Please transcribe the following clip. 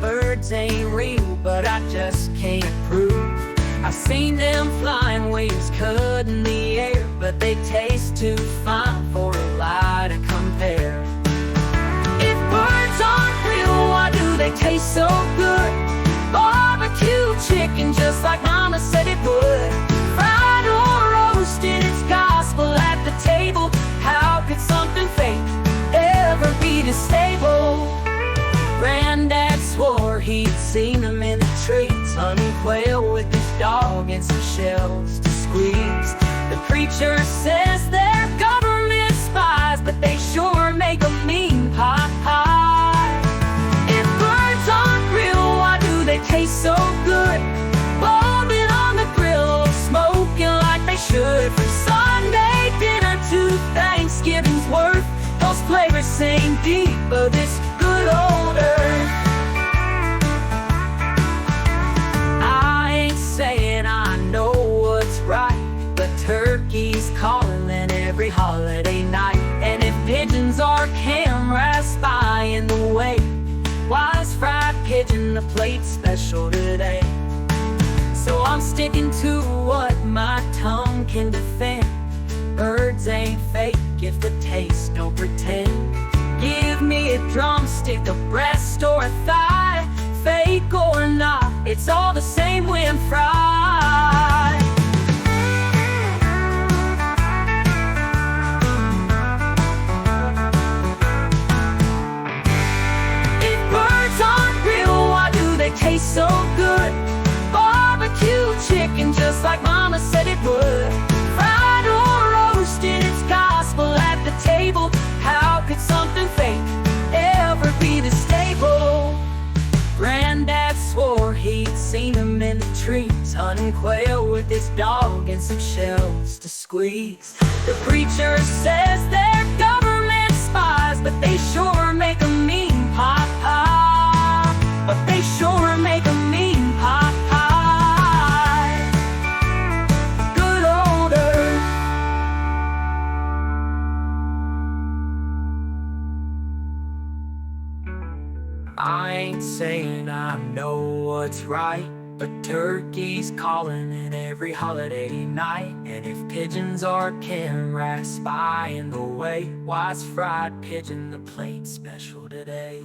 birds ain't real, but I just can't prove. I've seen them flying wings cut in the air, but they taste too fine for a lie to compare. If birds aren't real, why do they taste so good? Barbecue chicken just like Mama said it would. Fried or roasted, it's gospel at the table. How could something fake ever be this stable? Granddad swore he'd seen them in the trees, hunting quail with his dog and some shells to squeeze. The preacher says they're government spies, but they sure make a mean pot pie. If birds aren't real, why do they taste so good? Bobbing on the grill, smoking like they should. From Sunday dinner to Thanksgiving's worth, those flavors sing deep of this good old earth. I ain't saying I know what's right, but turkey's calling every holiday night. And if pigeons are cameras spying the way, why is fried pigeon the plate special today? So I'm sticking to what my tongue can defend. Birds ain't fake if the taste don't pretend. Give me a drumstick, a breast, or a thigh. Fake or not, it's all the same when fried. If birds aren't real, why do they taste so good? Barbecue chicken just like Mama said it would. Fried or roasted, it's gospel at the table. How could something fake ever be this stable? Granddad swore he'd seen them in the trees, hunting quail with his dog and some shells to squeeze. The preacher says they're government spies, but they sure make a mean pot pie. But they sure make a mean pot pie. Good old earth. I ain't saying I know what's right, but turkey's calling it every holiday night. And if pigeons are cameras spying the way, why's fried pigeon the plate special today?